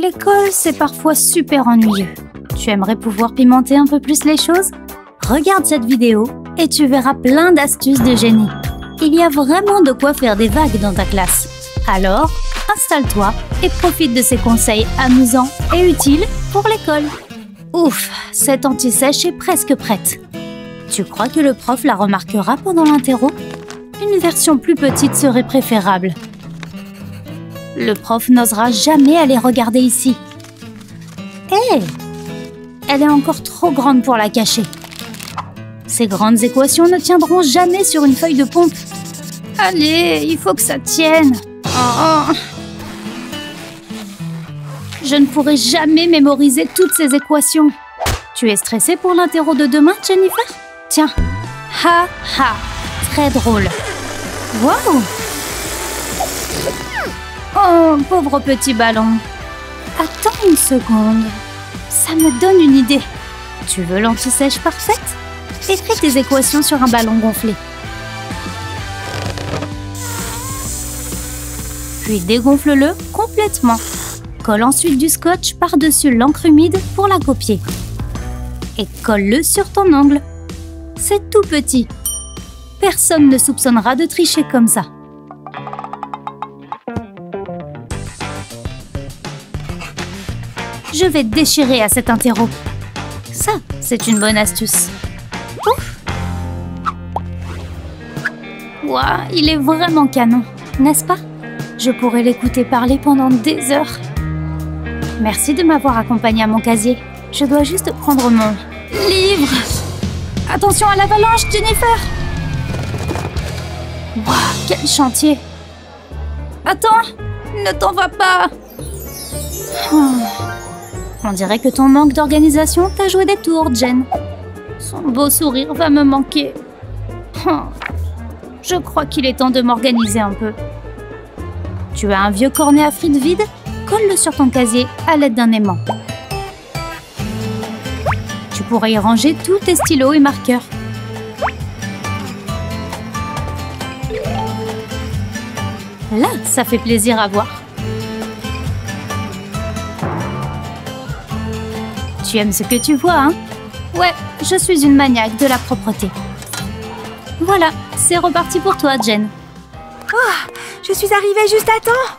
L'école, c'est parfois super ennuyeux. Tu aimerais pouvoir pimenter un peu plus les choses? Regarde cette vidéo et tu verras plein d'astuces de génie. Il y a vraiment de quoi faire des vagues dans ta classe. Alors, installe-toi et profite de ces conseils amusants et utiles pour l'école. Ouf, cette anti-sèche est presque prête. Tu crois que le prof la remarquera pendant l'interro? Une version plus petite serait préférable. Le prof n'osera jamais aller regarder ici. Hé! Elle est encore trop grande pour la cacher. Ces grandes équations ne tiendront jamais sur une feuille de pompe. Allez, il faut que ça tienne. Oh. Je ne pourrai jamais mémoriser toutes ces équations. Tu es stressée pour l'interro de demain, Jennifer? Tiens. Ha ha. Très drôle. Wow. Oh, pauvre petit ballon. Attends une seconde. Ça me donne une idée. Tu veux l'anti-sèche parfaite? Écris tes équations sur un ballon gonflé. Puis dégonfle-le complètement. Colle ensuite du scotch par-dessus l'encre humide pour la copier. Et colle-le sur ton ongle. C'est tout petit. Personne ne soupçonnera de tricher comme ça. Je vais déchirer à cet interro. Ça, c'est une bonne astuce. Ouf! Ouah, il est vraiment canon, n'est-ce pas? Je pourrais l'écouter parler pendant des heures. Merci de m'avoir accompagné à mon casier. Je dois juste prendre mon livre. Attention à l'avalanche, Jennifer! Ouah, quel chantier! Attends, ne t'en vas pas! On dirait que ton manque d'organisation t'a joué des tours, Jen. Son beau sourire va me manquer. Je crois qu'il est temps de m'organiser un peu. Tu as un vieux cornet à frites vide? Colle-le sur ton casier à l'aide d'un aimant. Tu pourrais y ranger tous tes stylos et marqueurs. Là, ça fait plaisir à voir. Tu aimes ce que tu vois, hein? Ouais, je suis une maniaque de la propreté. Voilà, c'est reparti pour toi, Jen. Oh, je suis arrivée juste à temps.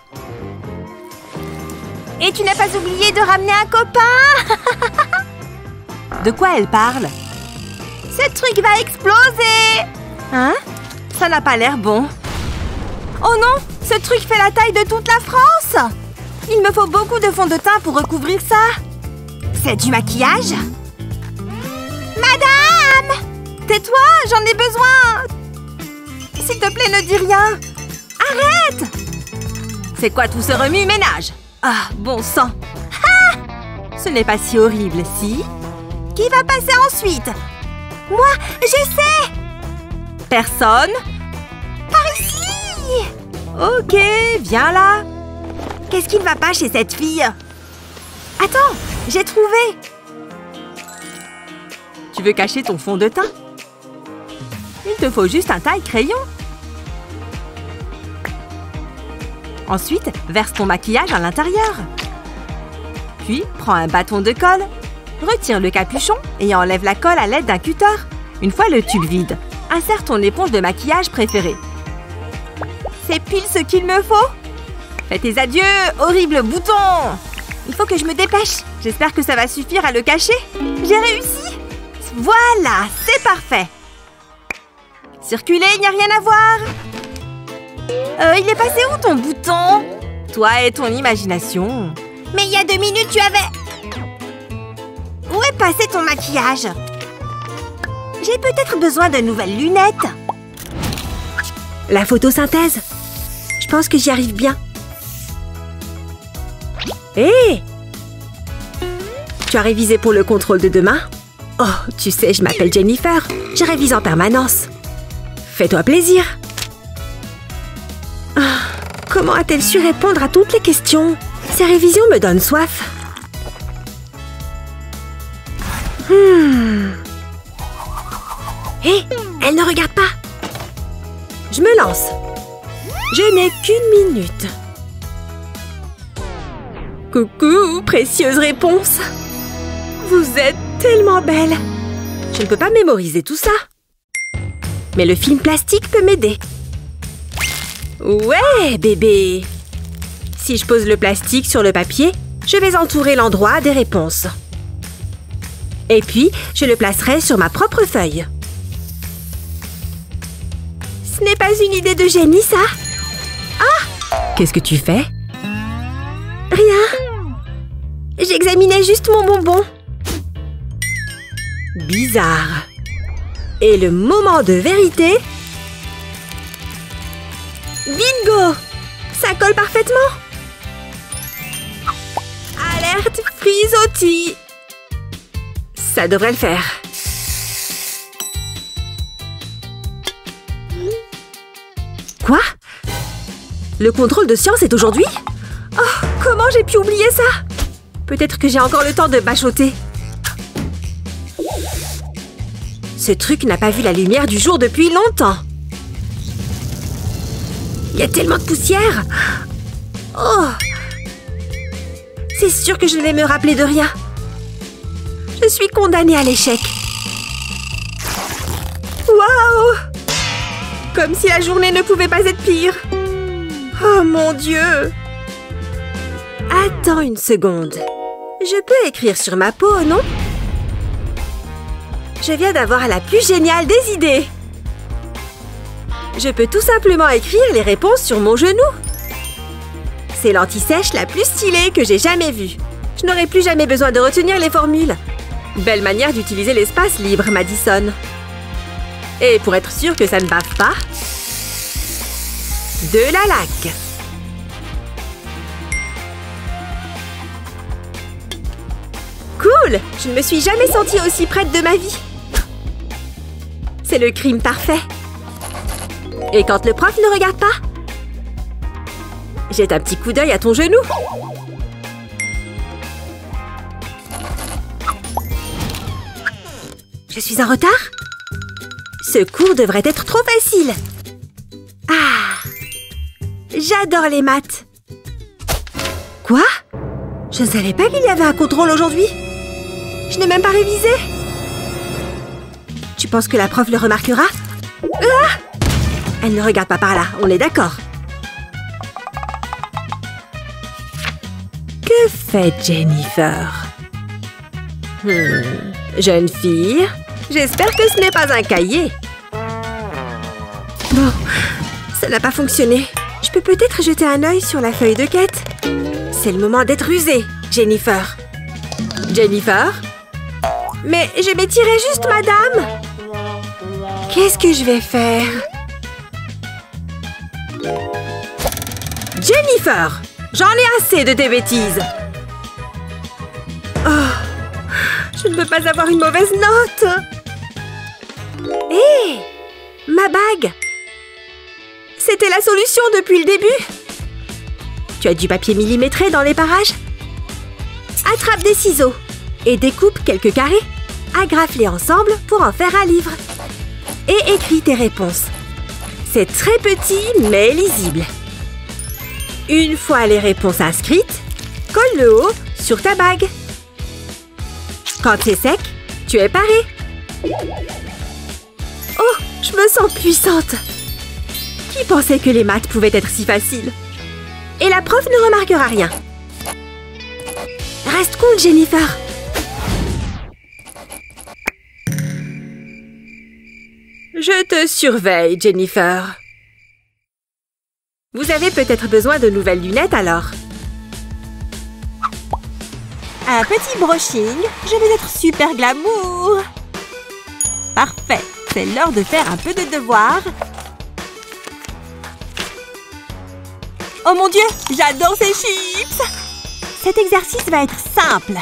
Et tu n'as pas oublié de ramener un copain? De quoi elle parle? Ce truc va exploser! Hein? Ça n'a pas l'air bon. Oh non! Ce truc fait la taille de toute la France! Il me faut beaucoup de fond de teint pour recouvrir ça. C'est du maquillage? Madame! Tais-toi, j'en ai besoin! S'il te plaît, ne dis rien! Arrête! C'est quoi tout ce remue-ménage? Ah, bon sang! Ah! Ce n'est pas si horrible, si? Qui va passer ensuite? Moi, je sais! Personne? Par ici! Ok, viens là! Qu'est-ce qui ne va pas chez cette fille? Attends, j'ai trouvé! Tu veux cacher ton fond de teint? Il te faut juste un taille-crayon. Ensuite, verse ton maquillage à l'intérieur. Puis, prends un bâton de colle, retire le capuchon et enlève la colle à l'aide d'un cutter. Une fois le tube vide, insère ton éponge de maquillage préférée. C'est pile ce qu'il me faut. Fais tes adieux, horrible bouton! Il faut que je me dépêche. J'espère que ça va suffire à le cacher. J'ai réussi! Voilà, c'est parfait! Circuler, il n'y a rien à voir! Il est passé où ton bouton? Toi et ton imagination. Mais il y a 2 minutes, tu avais... Où est passé ton maquillage? J'ai peut-être besoin de nouvelles lunettes. La photosynthèse. Je pense que j'y arrive bien. Hé! Tu as révisé pour le contrôle de demain? Oh, tu sais, je m'appelle Jennifer. Je révise en permanence. Fais-toi plaisir. Ah, comment a-t-elle su répondre à toutes les questions? Ces révisions me donnent soif. Hé, elle ne regarde pas. Je me lance. Je n'ai qu'une minute. Coucou, précieuse réponse. Vous êtes tellement belle. Je ne peux pas mémoriser tout ça. Mais le film plastique peut m'aider. Ouais, bébé. Si je pose le plastique sur le papier, je vais entourer l'endroit des réponses. Et puis, je le placerai sur ma propre feuille. Ce n'est pas une idée de génie, ça? Ah! Qu'est-ce que tu fais? Rien. J'examinais juste mon bonbon. Bizarre. Et le moment de vérité? Bingo! Ça colle parfaitement. Alerte frisottis. Ça devrait le faire. Quoi? Le contrôle de science est aujourd'hui? Oh, comment j'ai pu oublier ça? Peut-être que j'ai encore le temps de bachoter. Ce truc n'a pas vu la lumière du jour depuis longtemps. Il y a tellement de poussière. Oh! C'est sûr que je ne vais me rappeler de rien. Je suis condamnée à l'échec. Waouh! Comme si la journée ne pouvait pas être pire. Oh mon Dieu! Attends une seconde. Je peux écrire sur ma peau, non? Je viens d'avoir la plus géniale des idées. Je peux tout simplement écrire les réponses sur mon genou. C'est l'anti-sèche la plus stylée que j'ai jamais vue. Je n'aurai plus jamais besoin de retenir les formules. Belle manière d'utiliser l'espace libre, Madison. Et pour être sûr que ça ne bave pas, de la laque. Cool! Je ne me suis jamais sentie aussi prête de ma vie. C'est le crime parfait. Et quand le prof ne regarde pas, jette un petit coup d'œil à ton genou. Je suis en retard? Ce cours devrait être trop facile. Ah! J'adore les maths. Quoi? Je ne savais pas qu'il y avait un contrôle aujourd'hui. Je n'ai même pas révisé. Tu penses que la prof le remarquera? Ah! Elle ne regarde pas par là, on est d'accord. Que fait Jennifer? Jeune fille, j'espère que ce n'est pas un cahier. Bon, ça n'a pas fonctionné. Je peux peut-être jeter un œil sur la feuille de quête. C'est le moment d'être rusée, Jennifer. Jennifer? Mais je m'étirais juste, madame. Qu'est-ce que je vais faire? Jennifer! J'en ai assez de tes bêtises. Oh, je ne peux pas avoir une mauvaise note. Hé! Ma bague! C'était la solution depuis le début. Tu as du papier millimétré dans les parages? Attrape des ciseaux et découpe quelques carrés. Agrafe-les ensemble pour en faire un livre. Et écris tes réponses. C'est très petit mais lisible. Une fois les réponses inscrites, colle le haut sur ta bague. Quand c'est sec, tu es paré. Oh, je me sens puissante. Qui pensait que les maths pouvaient être si faciles? Et la prof ne remarquera rien. Reste cool, Jennifer. Je te surveille, Jennifer. Vous avez peut-être besoin de nouvelles lunettes, alors? Un petit brushing. Je vais être super glamour. Parfait. C'est l'heure de faire un peu de devoir. Oh mon Dieu, j'adore ces chips! Cet exercice va être simple.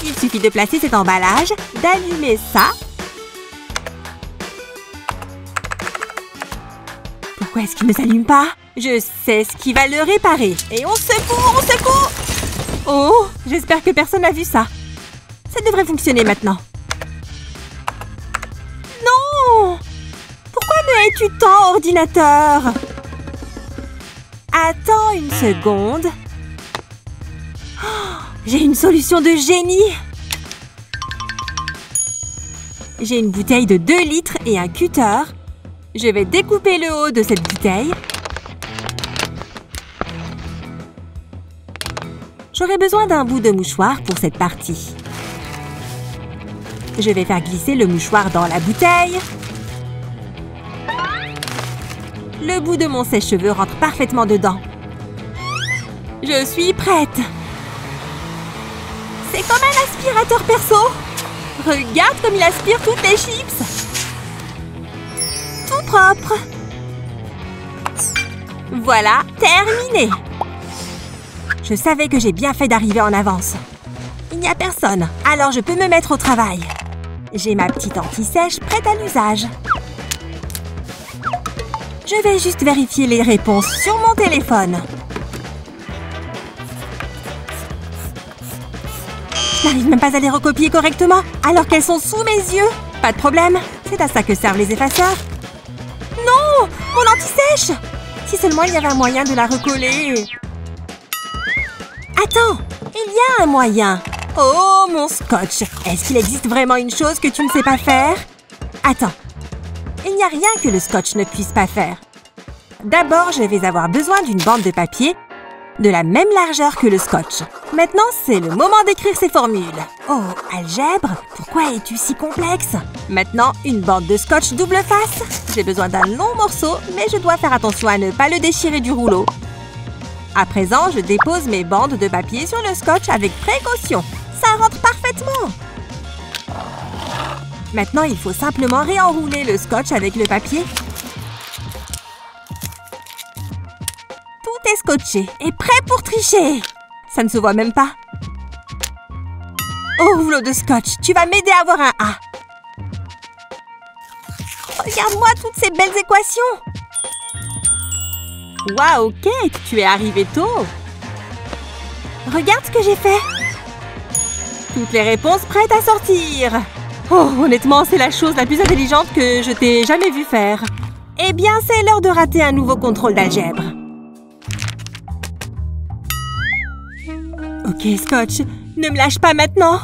Il suffit de placer cet emballage, d'allumer ça. Pourquoi est-ce qu'il ne s'allume pas? Je sais ce qui va le réparer. Et on secoue, on secoue! Oh, j'espère que personne n'a vu ça. Ça devrait fonctionner maintenant. Non! Pourquoi me hais-tu tant, ordinateur? Attends une seconde. J'ai une solution de génie! J'ai une bouteille de 2 litres et un cutter. Je vais découper le haut de cette bouteille. J'aurai besoin d'un bout de mouchoir pour cette partie. Je vais faire glisser le mouchoir dans la bouteille. Le bout de mon sèche-cheveux rentre parfaitement dedans. Je suis prête! C'est comme un aspirateur perso! Regarde comme il aspire toutes les chips! Tout propre! Voilà, terminé! Je savais que j'ai bien fait d'arriver en avance. Il n'y a personne, alors je peux me mettre au travail. J'ai ma petite anti-sèche prête à l'usage. Je vais juste vérifier les réponses sur mon téléphone. Je n'arrive même pas à les recopier correctement, alors qu'elles sont sous mes yeux. Pas de problème, c'est à ça que servent les effaceurs. Non! Mon anti-sèche! Si seulement il y avait un moyen de la recoller. Attends, il y a un moyen. Oh, mon scotch! Est-ce qu'il existe vraiment une chose que tu ne sais pas faire? Attends. Il n'y a rien que le scotch ne puisse pas faire. D'abord, je vais avoir besoin d'une bande de papier de la même largeur que le scotch. Maintenant, c'est le moment d'écrire ces formules. Oh, algèbre, pourquoi es-tu si complexe? Maintenant, une bande de scotch double face. J'ai besoin d'un long morceau, mais je dois faire attention à ne pas le déchirer du rouleau. À présent, je dépose mes bandes de papier sur le scotch avec précaution. Ça rentre parfaitement. Maintenant, il faut simplement réenrouler le scotch avec le papier. Tout est scotché et prêt pour tricher. Ça ne se voit même pas. Oh, rouleau de scotch, tu vas m'aider à avoir un A. Regarde-moi toutes ces belles équations. Waouh, Kate, tu es arrivée tôt. Regarde ce que j'ai fait. Toutes les réponses prêtes à sortir. Oh, honnêtement, c'est la chose la plus intelligente que je t'ai jamais vue faire. Eh bien, c'est l'heure de rater un nouveau contrôle d'algèbre. Ok, Scotch, ne me lâche pas maintenant.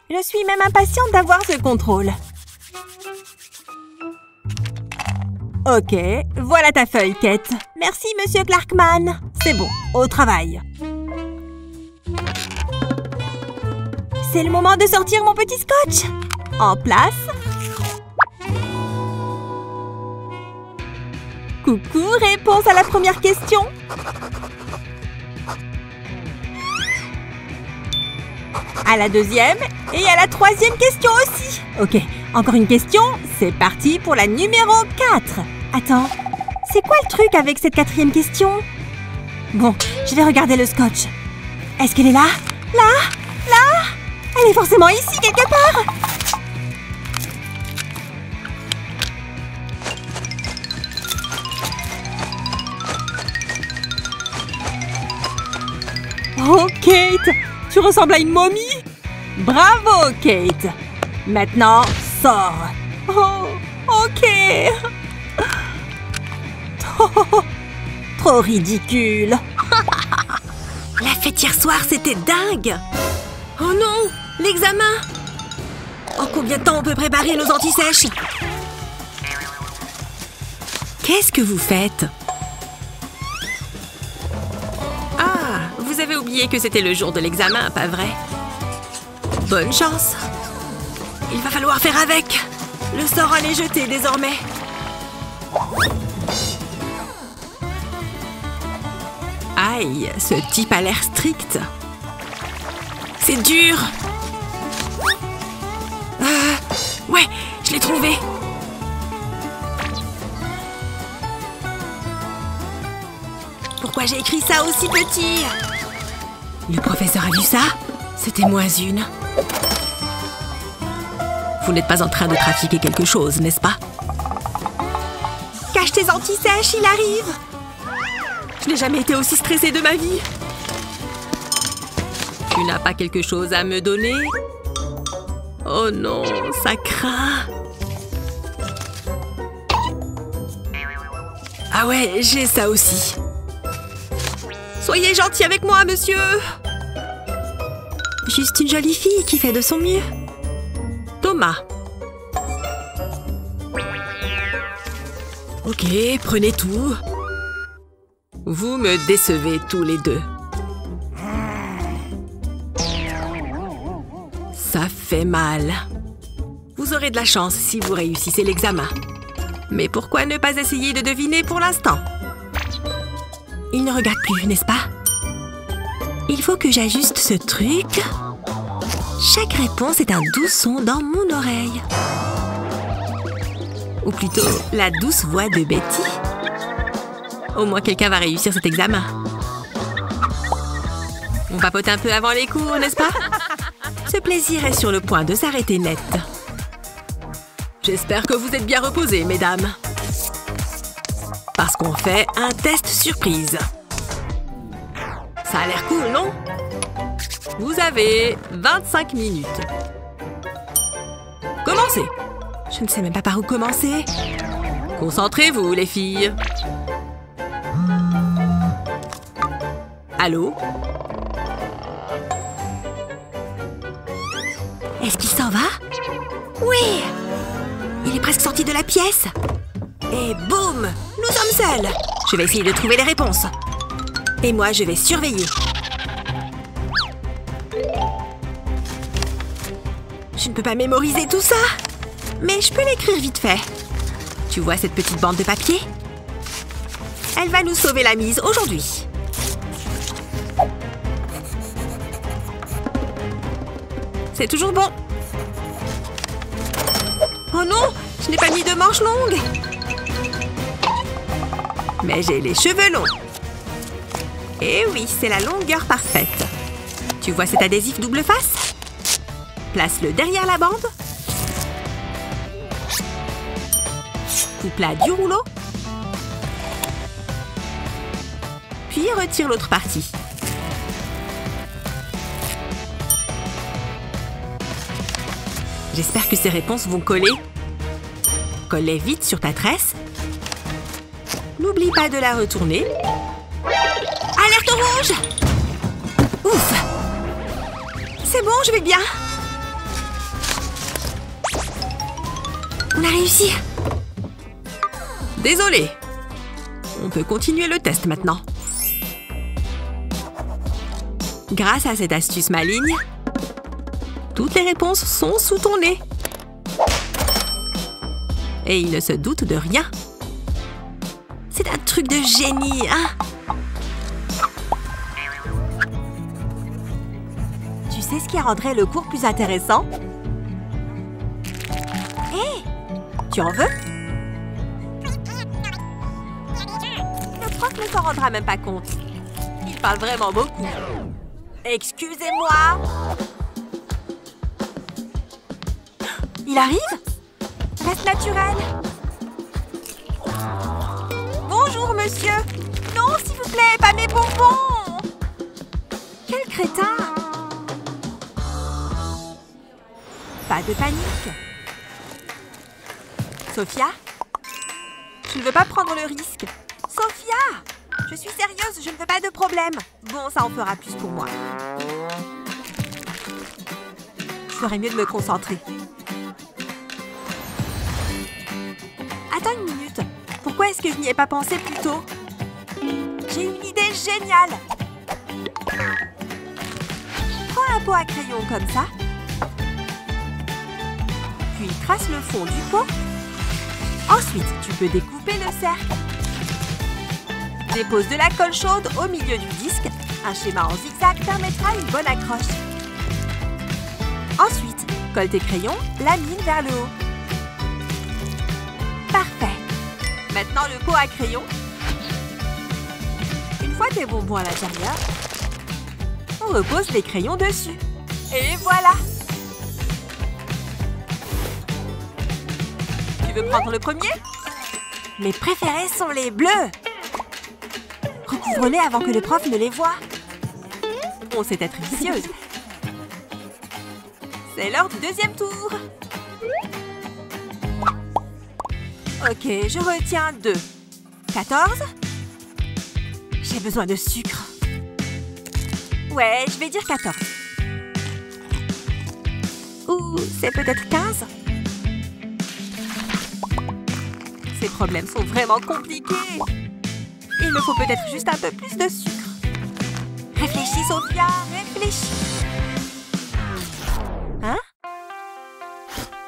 Je suis même impatiente d'avoir ce contrôle. Ok, voilà ta feuille, Kate. Merci, Monsieur Clarkman. C'est bon, au travail. C'est le moment de sortir mon petit scotch. En place. Coucou, réponse à la première question. À la deuxième et à la troisième question aussi. Ok, encore une question. C'est parti pour la numéro 4. Attends, c'est quoi le truc avec cette quatrième question? Bon, je vais regarder le scotch. Est-ce qu'elle est là? Là? Là? Elle est forcément ici, quelque part! Oh, Kate! Tu ressembles à une momie! Bravo, Kate! Maintenant, sors! Oh, ok! Trop ridicule! La fête hier soir, c'était dingue! Oh non! L'examen! En combien de temps on peut préparer nos anti-sèches? Qu'est-ce que vous faites? Ah, vous avez oublié que c'était le jour de l'examen, pas vrai? Bonne chance! Il va falloir faire avec! Le sort en est jeté désormais! Aïe, ce type a l'air strict! C'est dur! Ouais, je l'ai trouvé! Pourquoi j'ai écrit ça aussi petit? Le professeur a vu ça? C'était moins une. Vous n'êtes pas en train de trafiquer quelque chose, n'est-ce pas? Cache tes anti-sèches, il arrive! Je n'ai jamais été aussi stressée de ma vie. Tu n'as pas quelque chose à me donner? Oh non, ça craint. Ah ouais, j'ai ça aussi. Soyez gentil avec moi, monsieur. Juste une jolie fille qui fait de son mieux. Thomas. Ok, prenez tout. Vous me décevez tous les deux. Ça fait mal. Vous aurez de la chance si vous réussissez l'examen. Mais pourquoi ne pas essayer de deviner pour l'instant? Il ne regarde plus, n'est-ce pas? Il faut que j'ajuste ce truc. Chaque réponse est un doux son dans mon oreille. Ou plutôt, la douce voix de Betty. Au moins quelqu'un va réussir cet examen. On papote un peu avant les cours, n'est-ce pas? Ce plaisir est sur le point de s'arrêter net. J'espère que vous êtes bien reposés, mesdames. Parce qu'on fait un test surprise. Ça a l'air cool, non? Vous avez 25 minutes. Commencez! Je ne sais même pas par où commencer. Concentrez-vous, les filles. Allô? Est-ce qu'il s'en va? Oui! Il est presque sorti de la pièce. Et boum! Nous sommes seuls. Je vais essayer de trouver les réponses. Et moi, je vais surveiller. Je ne peux pas mémoriser tout ça. Mais je peux l'écrire vite fait. Tu vois cette petite bande de papier? Elle va nous sauver la mise aujourd'hui. C'est toujours bon. Oh non, je n'ai pas mis de manches longues. Mais j'ai les cheveux longs. Et oui, c'est la longueur parfaite. Tu vois cet adhésif double face? Place-le derrière la bande. Coupe plat du rouleau. Puis retire l'autre partie. J'espère que ces réponses vont coller. Colle-les vite sur ta tresse. N'oublie pas de la retourner. Alerte rouge! Ouf! C'est bon, je vais bien. On a réussi. Désolée. On peut continuer le test maintenant. Grâce à cette astuce maligne, toutes les réponses sont sous ton nez. Et il ne se doute de rien. C'est un truc de génie, hein? Tu sais ce qui rendrait le cours plus intéressant? Hé! Tu en veux? Le prof ne s'en rendra même pas compte. Il parle vraiment beaucoup. Excusez-moi! Il arrive? Reste naturel. Bonjour, monsieur. Non, s'il vous plaît, pas mes bonbons. Quel crétin. Pas de panique. Sophia? Je ne veux pas prendre le risque. Sophia! Je suis sérieuse, je ne veux pas de problème. Bon, ça en fera plus pour moi. Je ferais mieux de me concentrer. Attends une minute. Pourquoi est-ce que je n'y ai pas pensé plus tôt? J'ai une idée géniale. Prends un pot à crayon comme ça. Puis trace le fond du pot. Ensuite, tu peux découper le cercle. Dépose de la colle chaude au milieu du disque. Un schéma en zigzag permettra une bonne accroche. Ensuite, colle tes crayons, lamine vers le haut. Parfait. Maintenant, le pot à crayon. Une fois tes bonbons à l'intérieur, on repose les crayons dessus. Et voilà! Tu veux prendre le premier? Mes préférés sont les bleus. Recouvre-les avant que le prof ne les voie. On sait être vicieuse. C'est l'heure du deuxième tour. Ok, je retiens 2. 14. J'ai besoin de sucre. Ouais, je vais dire 14. Ou c'est peut-être 15? Ces problèmes sont vraiment compliqués. Il me faut peut-être juste un peu plus de sucre. Réfléchis, Sophia, réfléchis. Hein?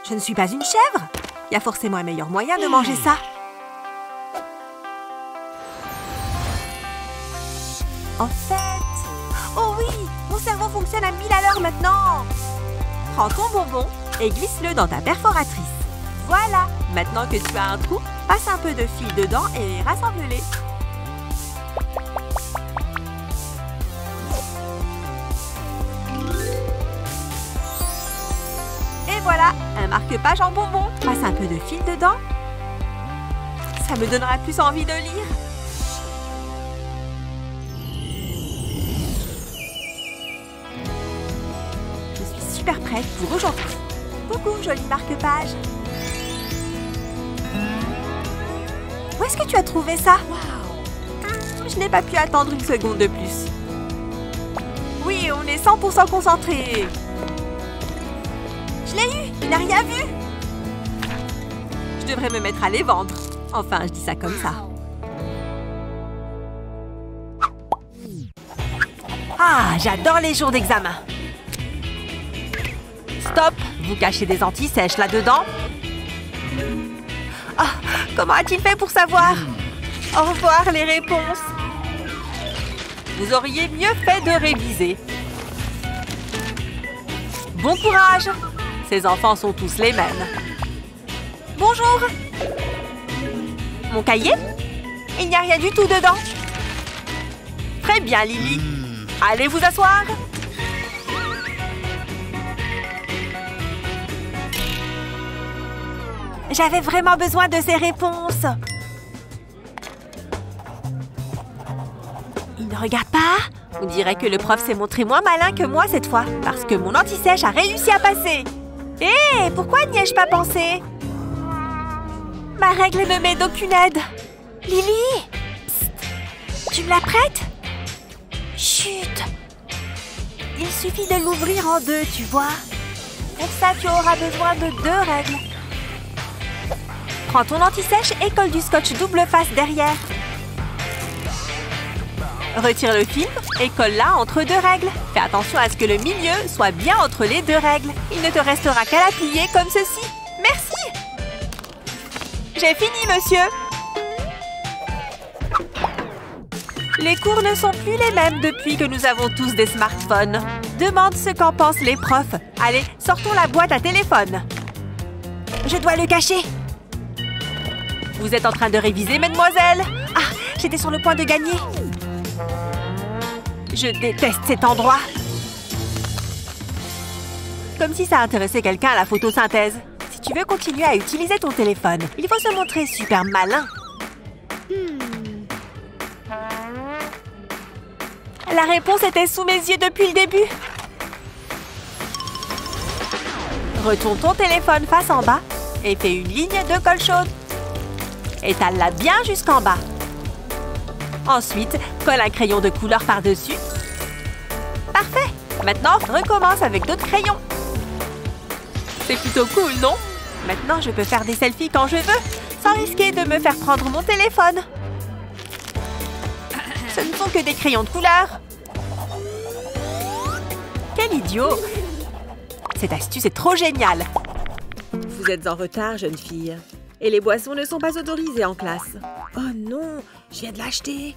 Je ne suis pas une chèvre. Il y a forcément un meilleur moyen de manger ça. En fait... Oh oui! Mon cerveau fonctionne à 1000 à l'heure maintenant! Prends ton bonbon et glisse-le dans ta perforatrice. Voilà! Maintenant que tu as un trou, passe un peu de fil dedans et rassemble-les. Et voilà! Un marque-page en bonbon. Passe un peu de fil dedans. Ça me donnera plus envie de lire. Super prête pour aujourd'hui. Coucou, joli marque-page. Où est-ce que tu as trouvé ça? Je n'ai pas pu attendre une seconde de plus. Oui, on est 100% concentré. Je l'ai eu, il n'a rien vu. Je devrais me mettre à les vendre. Enfin, je dis ça comme ça. Ah, j'adore les jours d'examen. Stop! Vous cachez des anti-sèches là-dedans? Ah! Comment a-t-il fait pour savoir? Au revoir les réponses! Vous auriez mieux fait de réviser. Bon courage! Ces enfants sont tous les mêmes. Bonjour! Mon cahier? Il n'y a rien du tout dedans. Très bien, Lily. Allez vous asseoir! J'avais vraiment besoin de ces réponses. Il ne regarde pas? On dirait que le prof s'est montré moins malin que moi cette fois, parce que mon anti-sèche a réussi à passer. Hé, pourquoi n'y ai-je pas pensé? Ma règle ne m'est d'aucune aide. Lily! Psst. Tu me la prêtes? Chut! Il suffit de l'ouvrir en deux, tu vois. Pour ça, tu auras besoin de 2 règles. Prends ton anti-sèche et colle du scotch double face derrière. Retire le film et colle-la entre 2 règles. Fais attention à ce que le milieu soit bien entre les 2 règles. Il ne te restera qu'à la plier comme ceci. Merci! J'ai fini, monsieur! Les cours ne sont plus les mêmes depuis que nous avons tous des smartphones. Demande ce qu'en pensent les profs. Allez, sortons la boîte à téléphone. Je dois le cacher. Vous êtes en train de réviser, mademoiselle? Ah, j'étais sur le point de gagner. Je déteste cet endroit. Comme si ça intéressait quelqu'un à la photosynthèse. Si tu veux continuer à utiliser ton téléphone, il faut se montrer super malin. La réponse était sous mes yeux depuis le début. Retourne ton téléphone face en bas et fais une ligne de colle chaude. Étale-la bien jusqu'en bas. Ensuite, colle un crayon de couleur par-dessus. Parfait! Maintenant, recommence avec d'autres crayons. C'est plutôt cool, non? Maintenant, je peux faire des selfies quand je veux, sans risquer de me faire prendre mon téléphone. Ce ne sont que des crayons de couleur. Quel idiot! Cette astuce est trop géniale. Vous êtes en retard, jeune fille. Et les boissons ne sont pas autorisées en classe. Oh non, je viens de l'acheter.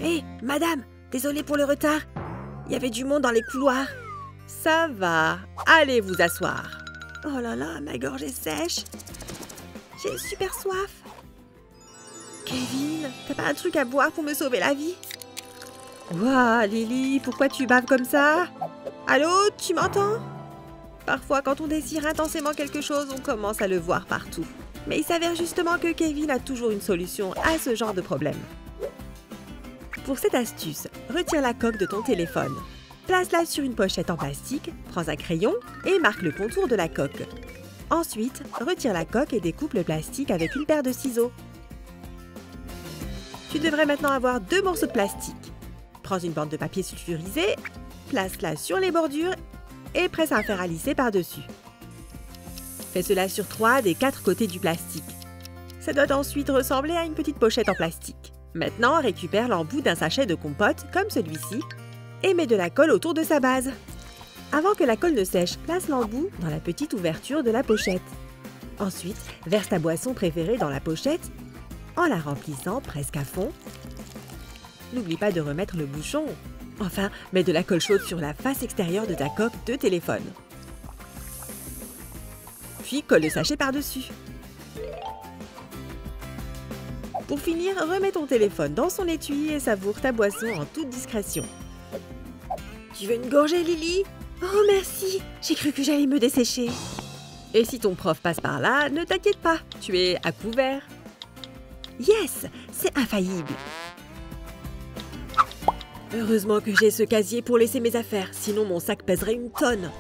Hé, madame, désolée pour le retard. Il y avait du monde dans les couloirs. Ça va, allez vous asseoir. Oh là là, ma gorge est sèche. J'ai super soif. Kevin, t'as pas un truc à boire pour me sauver la vie? Ouah, Lily, pourquoi tu baves comme ça? Allô, tu m'entends? Parfois, quand on désire intensément quelque chose, on commence à le voir partout. Mais il s'avère justement que Kevin a toujours une solution à ce genre de problème. Pour cette astuce, retire la coque de ton téléphone. Place-la sur une pochette en plastique, prends un crayon et marque le contour de la coque. Ensuite, retire la coque et découpe le plastique avec une paire de ciseaux. Tu devrais maintenant avoir 2 morceaux de plastique. Prends une bande de papier sulfurisé, place-la sur les bordures et presse un fer à lisser par-dessus. Fais cela sur 3 des 4 côtés du plastique. Ça doit ensuite ressembler à une petite pochette en plastique. Maintenant, récupère l'embout d'un sachet de compote, comme celui-ci, et mets de la colle autour de sa base. Avant que la colle ne sèche, place l'embout dans la petite ouverture de la pochette. Ensuite, verse ta boisson préférée dans la pochette en la remplissant presque à fond. N'oublie pas de remettre le bouchon. Enfin, mets de la colle chaude sur la face extérieure de ta coque de téléphone. Puis colle le sachet par-dessus. Pour finir, remets ton téléphone dans son étui et savoure ta boisson en toute discrétion. Tu veux une gorgée, Lily? Oh merci, j'ai cru que j'allais me dessécher. Et si ton prof passe par là, ne t'inquiète pas, tu es à couvert. Yes, c'est infaillible. Heureusement que j'ai ce casier pour laisser mes affaires, sinon mon sac pèserait une tonne.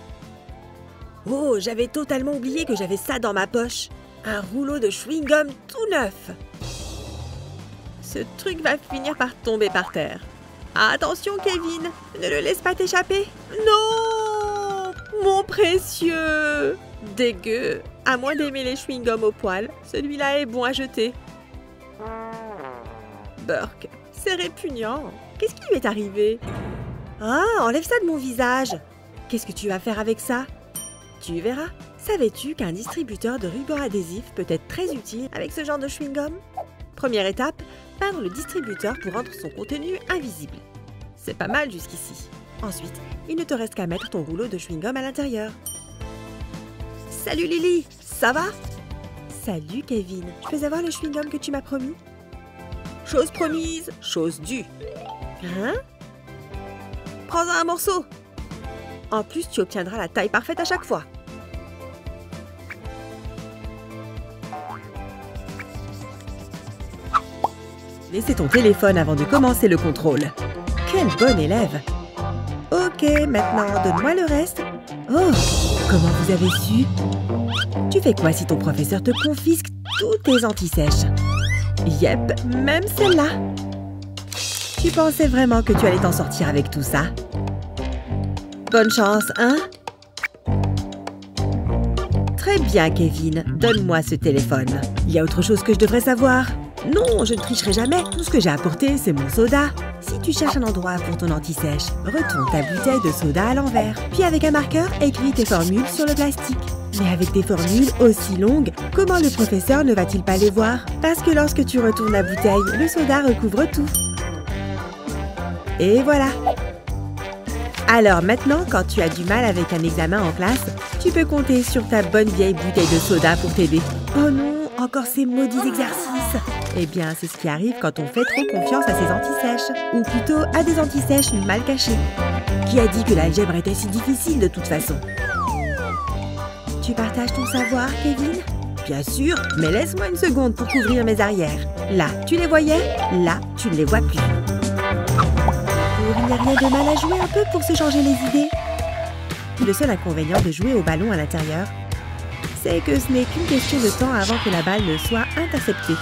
Oh, j'avais totalement oublié que j'avais ça dans ma poche. Un rouleau de chewing-gum tout neuf. Ce truc va finir par tomber par terre. Attention, Kevin, ne le laisse pas t'échapper. Non, mon précieux. Dégueu. À moins d'aimer les chewing-gums au poil, celui-là est bon à jeter. Burke, c'est répugnant. Qu'est-ce qui lui est arrivé? Ah, enlève ça de mon visage. Qu'est-ce que tu vas faire avec ça? Tu verras. Savais-tu qu'un distributeur de ruban adhésif peut être très utile avec ce genre de chewing-gum? Première étape, peindre le distributeur pour rendre son contenu invisible. C'est pas mal jusqu'ici. Ensuite, il ne te reste qu'à mettre ton rouleau de chewing-gum à l'intérieur. Salut Lily, ça va? Salut Kevin, je peux avoir le chewing-gum que tu m'as promis? Chose promise, chose due. Hein? Prends-en un morceau. En plus, tu obtiendras la taille parfaite à chaque fois. Laissez ton téléphone avant de commencer le contrôle. Quel bon élève! Ok, maintenant, donne-moi le reste. Oh, comment vous avez su? Tu fais quoi si ton professeur te confisque tous tes antisèches? Yep, même celle-là. Tu pensais vraiment que tu allais t'en sortir avec tout ça? Bonne chance, hein? Très bien, Kevin. Donne-moi ce téléphone. Il y a autre chose que je devrais savoir. Non, je ne tricherai jamais. Tout ce que j'ai apporté, c'est mon soda. Si tu cherches un endroit pour ton anti-sèche, retourne ta bouteille de soda à l'envers. Puis avec un marqueur, écris tes formules sur le plastique. Mais avec des formules aussi longues, comment le professeur ne va-t-il pas les voir? Parce que lorsque tu retournes la bouteille, le soda recouvre tout. Et voilà. Alors maintenant, quand tu as du mal avec un examen en classe, tu peux compter sur ta bonne vieille bouteille de soda pour t'aider. Oh non, encore ces maudits exercices! Eh bien, c'est ce qui arrive quand on fait trop confiance à ses antisèches. Ou plutôt à des antisèches mal cachées. Qui a dit que l'algèbre était si difficile de toute façon? Tu partages ton savoir, Kevin? Bien sûr, mais laisse-moi une seconde pour couvrir mes arrières. Là, tu les voyais? Là, tu ne les vois plus. Il n'y a rien de mal à jouer un peu pour se changer les idées. Le seul inconvénient de jouer au ballon à l'intérieur, c'est que ce n'est qu'une question de temps avant que la balle ne soit interceptée.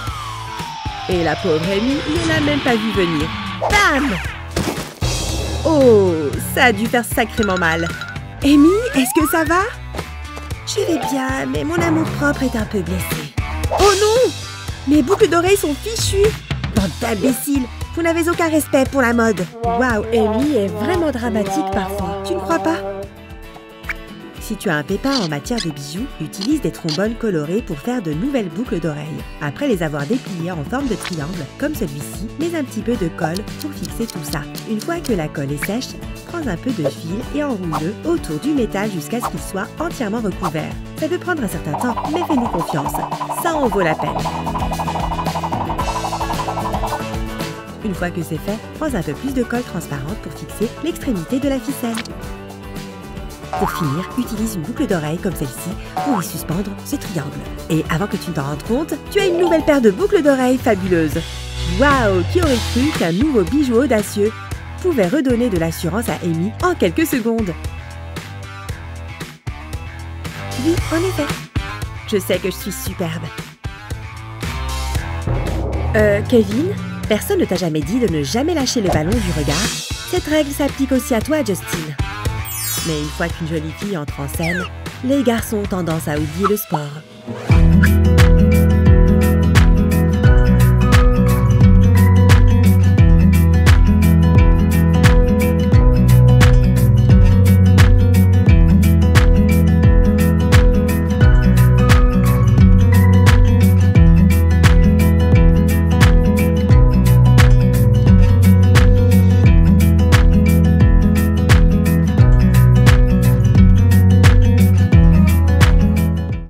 Et la pauvre Amy ne l'a même pas vu venir. Bam! Oh, ça a dû faire sacrément mal. Amy, est-ce que ça va? Je vais bien, mais mon amour-propre est un peu blessé. Oh non! Mes boucles d'oreilles sont fichues! Bande d'imbéciles! Vous n'avez aucun respect pour la mode. Waouh, Amy est vraiment dramatique parfois. Tu ne crois pas? Si tu as un pépin en matière de bijoux, utilise des trombones colorés pour faire de nouvelles boucles d'oreilles. Après les avoir dépliées en forme de triangle, comme celui-ci, mets un petit peu de colle pour fixer tout ça. Une fois que la colle est sèche, prends un peu de fil et enroule-le autour du métal jusqu'à ce qu'il soit entièrement recouvert. Ça peut prendre un certain temps, mais fais-nous confiance. Ça en vaut la peine. Une fois que c'est fait, prends un peu plus de colle transparente pour fixer l'extrémité de la ficelle. Pour finir, utilise une boucle d'oreille comme celle-ci pour y suspendre ce triangle. Et avant que tu ne t'en rendes compte, tu as une nouvelle paire de boucles d'oreilles fabuleuses. Waouh, qui aurait cru qu'un nouveau bijou audacieux pouvait redonner de l'assurance à Amy en quelques secondes? Oui, en effet. Je sais que je suis superbe. Kevin? Personne ne t'a jamais dit de ne jamais lâcher le ballon du regard. Cette règle s'applique aussi à toi, Justin. Mais une fois qu'une jolie fille entre en scène, les garçons ont tendance à oublier le sport.